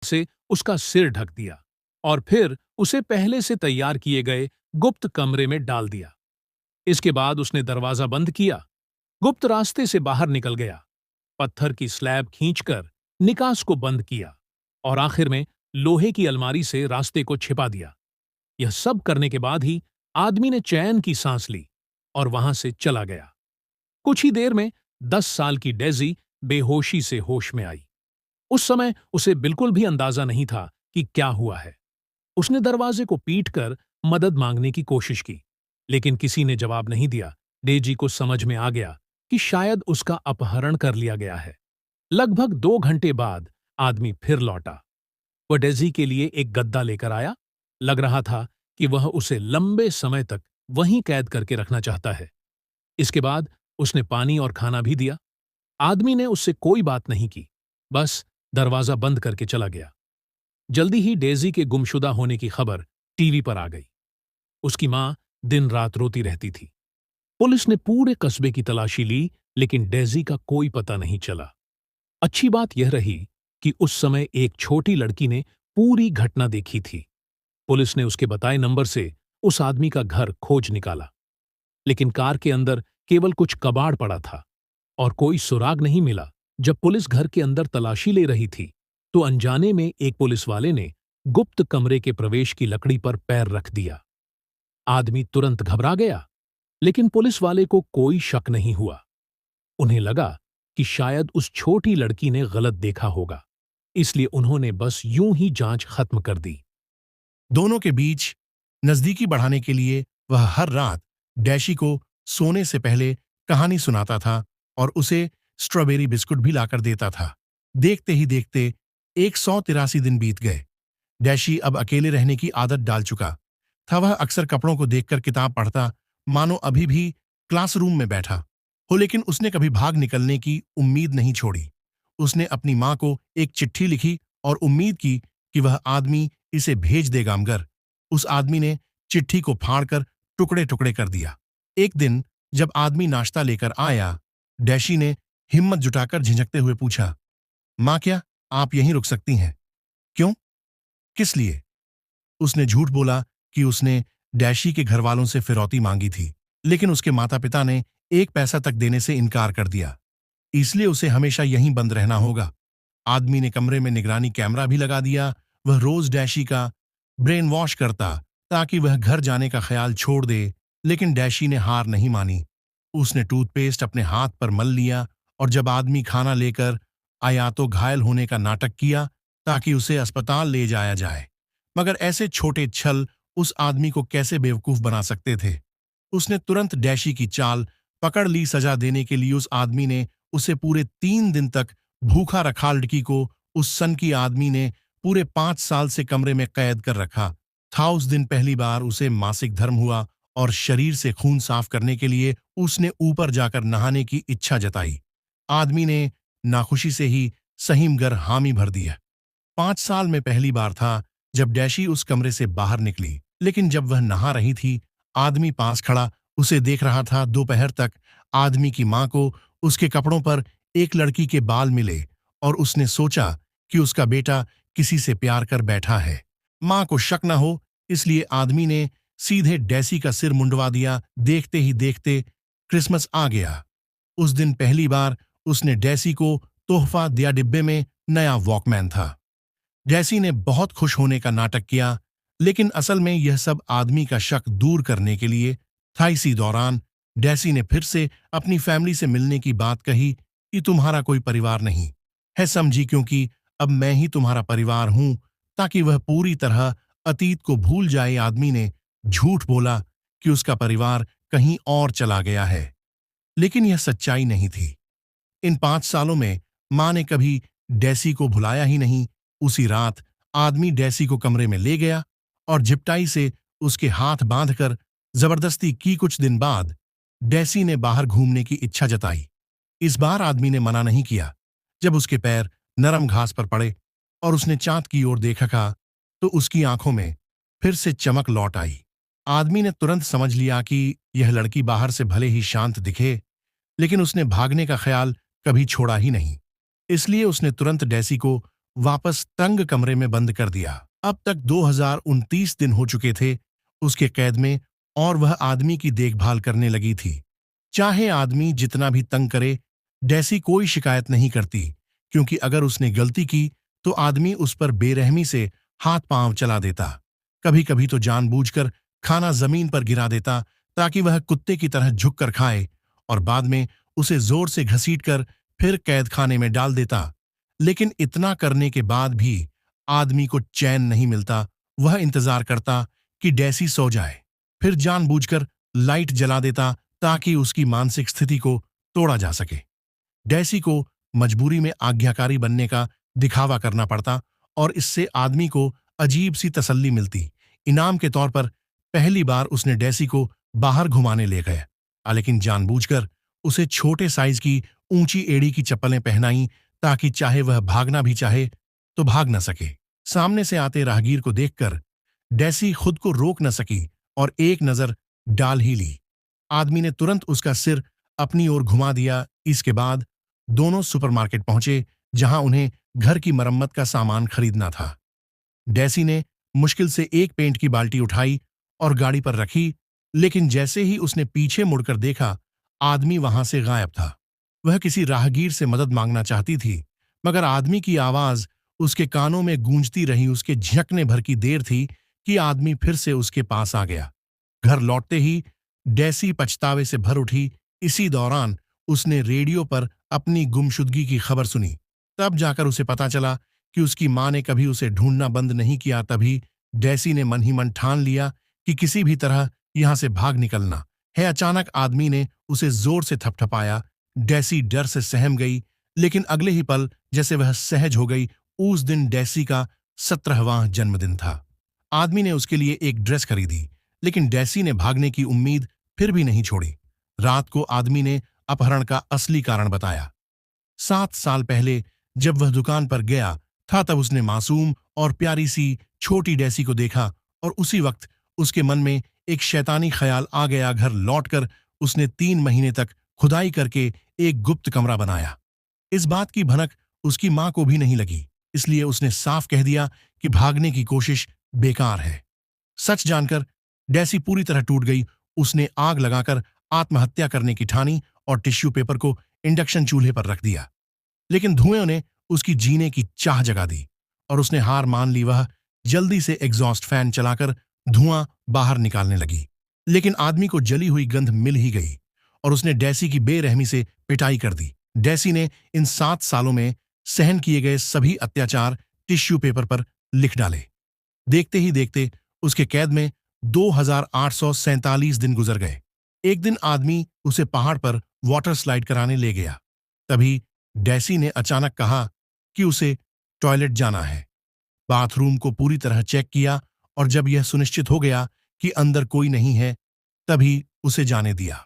से उसका सिर ढक दिया और फिर उसे पहले से तैयार किए गए गुप्त कमरे में डाल दिया। इसके बाद उसने दरवाजा बंद किया, गुप्त रास्ते से बाहर निकल गया, पत्थर की स्लैब खींचकर निकास को बंद किया और आखिर में लोहे की अलमारी से रास्ते को छिपा दिया। यह सब करने के बाद ही आदमी ने चैन की सांस ली और वहां से चला गया। कुछ ही देर में 10 साल की डेजी बेहोशी से होश में आई। उस समय उसे बिल्कुल भी अंदाजा नहीं था कि क्या हुआ है। उसने दरवाजे को पीटकर मदद मांगने की कोशिश की, लेकिन किसी ने जवाब नहीं दिया। डेजी को समझ में आ गया कि शायद उसका अपहरण कर लिया गया है। लगभग 2 घंटे बाद आदमी फिर लौटा। वह डेजी के लिए एक गद्दा लेकर आया। लग रहा था कि वह उसे लंबे समय तक वहीं कैद करके रखना चाहता है। इसके बाद उसने पानी और खाना भी दिया। आदमी ने उससे कोई बात नहीं की, बस दरवाजा बंद करके चला गया। जल्दी ही डेजी के गुमशुदा होने की खबर टीवी पर आ गई। उसकी मां दिन रात रोती रहती थी। पुलिस ने पूरे कस्बे की तलाशी ली, लेकिन डेजी का कोई पता नहीं चला। अच्छी बात यह रही कि उस समय एक छोटी लड़की ने पूरी घटना देखी थी। पुलिस ने उसके बताए नंबर से उस आदमी का घर खोज निकाला, लेकिन कार के अंदर केवल कुछ कबाड़ पड़ा था और कोई सुराग नहीं मिला। जब पुलिस घर के अंदर तलाशी ले रही थी, तो अनजाने में एक पुलिस वाले ने गुप्त कमरे के प्रवेश की लकड़ी पर पैर रख दिया। आदमी तुरंत घबरा गया, लेकिन पुलिस वाले को कोई शक नहीं हुआ। उन्हें लगा कि शायद उस छोटी लड़की ने गलत देखा होगा, इसलिए उन्होंने बस यूं ही जांच खत्म कर दी। दोनों के बीच नजदीकी बढ़ाने के लिए वह हर रात डैशी को सोने से पहले कहानी सुनाता था और उसे स्ट्रॉबेरी बिस्कुट भी लाकर देता था। देखते ही देखते 183 दिन बीत गए। डैशी अब अकेले रहने की आदत डाल चुका था। वह अक्सर कपड़ों को देखकर किताब पढ़ता, मानो अभी भी क्लासरूम में बैठा हो, लेकिन उसने कभी भाग निकलने की उम्मीद नहीं छोड़ी। उसने अपनी मां को एक चिट्ठी लिखी और उम्मीद की कि वह आदमी इसे भेज देगा, मगर उस आदमी ने चिट्ठी को फाड़कर टुकड़े टुकड़े कर दिया। एक दिन जब आदमी नाश्ता लेकर आया, डैशी ने हिम्मत जुटाकर झिझकते हुए पूछा, मां क्या आप यहीं रुक सकती हैं? क्यों? किस लिए? उसने झूठ बोला कि उसने डैशी के घरवालों से फिरौती मांगी थी, लेकिन उसके माता पिता ने 1 पैसा तक देने से इनकार कर दिया, इसलिए उसे हमेशा यहीं बंद रहना होगा। आदमी ने कमरे में निगरानी कैमरा भी लगा दिया। वह रोज डैशी का ब्रेन वॉश करता ताकि वह घर जाने का ख्याल छोड़ दे, लेकिन डैशी ने हार नहीं मानी। उसने टूथपेस्ट अपने हाथ पर मल लिया और जब आदमी खाना लेकर आया तो घायल होने का नाटक किया ताकि उसे अस्पताल ले जाया जाए। मगर ऐसे छोटे छल उस आदमी को कैसे बेवकूफ बना सकते थे। उसने तुरंत डैशी की चाल पकड़ ली। सजा देने के लिए उस आदमी ने उसे पूरे 3 दिन तक भूखा रखा। लड़की को उस सन की आदमी ने पूरे 5 साल से कमरे में कैद कर रखा था। उस दिन पहली बार उसे मासिक धर्म हुआ और शरीर से खून साफ करने के लिए उसने ऊपर जाकर नहाने की इच्छा जताई। आदमी ने नाखुशी से ही सहीमगर हामी भर दिया। 5 साल में पहली बार था जब डैशी उस कमरे से बाहर निकली, लेकिन जब वह नहा रही थी, आदमी पास खड़ा उसे देख रहा था। दोपहर तक आदमी की मां को उसके कपड़ों पर एक लड़की के बाल मिले और उसने सोचा कि उसका बेटा किसी से प्यार कर बैठा है। मां को शक न हो, इसलिए आदमी ने सीधे डैसी का सिर मुंडवा दिया। देखते ही देखते क्रिसमस आ गया। उस दिन पहली बार उसने डैसी को तोहफा दिया। डिब्बे में नया वॉकमैन था। डैसी ने बहुत खुश होने का नाटक किया, लेकिन असल में यह सब आदमी का शक दूर करने के लिए था। इसी दौरान डैसी ने फिर से अपनी फैमिली से मिलने की बात कही कि तुम्हारा कोई परिवार नहीं है समझी, क्योंकि अब मैं ही तुम्हारा परिवार हूं, ताकि वह पूरी तरह अतीत को भूल जाए। आदमी ने झूठ बोला कि उसका परिवार कहीं और चला गया है, लेकिन यह सच्चाई नहीं थी। इन 5 सालों में मां ने कभी डैसी को भुलाया ही नहीं। उसी रात आदमी डैसी को कमरे में ले गया और झिपटाई से उसके हाथ बांधकर जबरदस्ती की। कुछ दिन बाद डैसी ने बाहर घूमने की इच्छा जताई। इस बार आदमी ने मना नहीं किया। जब उसके पैर नरम घास पर पड़े और उसने चांद की ओर देखा तो उसकी आंखों में फिर से चमक लौट आई। आदमी ने तुरंत समझ लिया कि यह लड़की बाहर से भले ही शांत दिखे, लेकिन उसने भागने का ख्याल कभी छोड़ा ही नहीं। इसलिए उसने तुरंत डैसी को वापस तंग कमरे में बंद कर दिया। अब तक 2029 दिन हो चुके थे उसके कैद में और वह आदमी की देखभाल करने लगी थी। चाहे आदमी जितना भी तंग करे, डेसी कोई शिकायत नहीं करती, क्योंकि अगर उसने गलती की तो आदमी उस पर बेरहमी से हाथ पांव चला देता। कभी कभी तो जानबूझकर खाना जमीन पर गिरा देता ताकि वह कुत्ते की तरह झुक कर खाए, और बाद में उसे जोर से घसीटकर फिर कैद खाने में डाल देता। लेकिन इतना करने के बाद भी आदमी को चैन नहीं मिलता। वह इंतजार करता कि डेसी सो जाए, फिर जानबूझकर लाइट जला देता ताकि उसकी मानसिक स्थिति को तोड़ा जा सके। डेसी को मजबूरी में आज्ञाकारी बनने का दिखावा करना पड़ता और इससे आदमी को अजीब सी तसल्ली मिलती। इनाम के तौर पर पहली बार उसने डेसी को बाहर घुमाने ले गए, लेकिन जानबूझकर उसे छोटे साइज की ऊंची एड़ी की चप्पलें पहनाई ताकि चाहे वह भागना भी चाहे तो भाग न सके। सामने से आते राहगीर को देखकर डेसी खुद को रोक न सकी और एक नजर डाल ही ली। आदमी ने तुरंत उसका सिर अपनी ओर घुमा दिया। इसके बाद दोनों सुपरमार्केट पहुंचे जहां उन्हें घर की मरम्मत का सामान खरीदना था। डेसी ने मुश्किल से एक पेंट की बाल्टी उठाई और गाड़ी पर रखी, लेकिन जैसे ही उसने पीछे मुड़कर देखा, आदमी वहां से गायब था। वह किसी राहगीर से मदद मांगना चाहती थी, मगर आदमी की आवाज उसके कानों में गूंजती रही। उसके झिड़कने भर की देर थी कि आदमी फिर से उसके पास आ गया। घर लौटते ही डेसी पछतावे से भर उठी। इसी दौरान उसने रेडियो पर अपनी गुमशुदगी की खबर सुनी। तब जाकर उसे पता चला कि उसकी मां ने कभी उसे ढूंढना बंद नहीं किया। तभी डेसी ने मन ही मन ठान लिया कि किसी भी तरह यहां से भाग निकलना है। अचानक आदमी ने उसे जोर से थपथपाया। डेसी डर से सहम गई, लेकिन अगले ही पल जैसे वह सहज हो गई। उस दिन डेसी का 17वां जन्मदिन था। आदमी ने उसके लिए एक ड्रेस खरीदी, लेकिन डेसी ने भागने की उम्मीद फिर भी नहीं छोड़ी। रात को आदमी ने अपहरण का असली कारण बताया। 7 साल पहले जब वह दुकान पर गया था, तब उसने मासूम और प्यारी सी छोटी डेसी को देखा और उसी वक्त उसके मन में एक शैतानी ख्याल आ गया। घर लौटकर उसने 3 महीने तक खुदाई करके एक गुप्त कमरा बनाया। इस बात की भनक उसकी मां को भी नहीं लगी, इसलिए उसने साफ कह दिया कि भागने की कोशिश बेकार है। सच जानकर डेसी पूरी तरह टूट गई। उसने आग लगाकर आत्महत्या करने की ठानी और टिश्यू पेपर को इंडक्शन चूल्हे पर रख दिया, लेकिन धुएं ने उसकी जीने की चाह जगा दी और उसने हार मान ली। वह जल्दी से एग्जॉस्ट फैन चलाकर धुआं बाहर निकालने लगी, लेकिन आदमी को जली हुई गंध मिल ही गई और उसने डेसी की बेरहमी से पिटाई कर दी। डेसी ने इन 7 सालों में सहन किए गए सभी अत्याचार टिश्यू पेपर पर लिख डाले। देखते ही देखते उसके कैद में 2847 दिन गुजर गए। एक दिन आदमी उसे पहाड़ पर वाटर स्लाइड कराने ले गया। तभी डेसी ने अचानक कहा कि उसे टॉयलेट जाना है। बाथरूम को पूरी तरह चेक किया और जब यह सुनिश्चित हो गया कि अंदर कोई नहीं है, तभी उसे जाने दिया।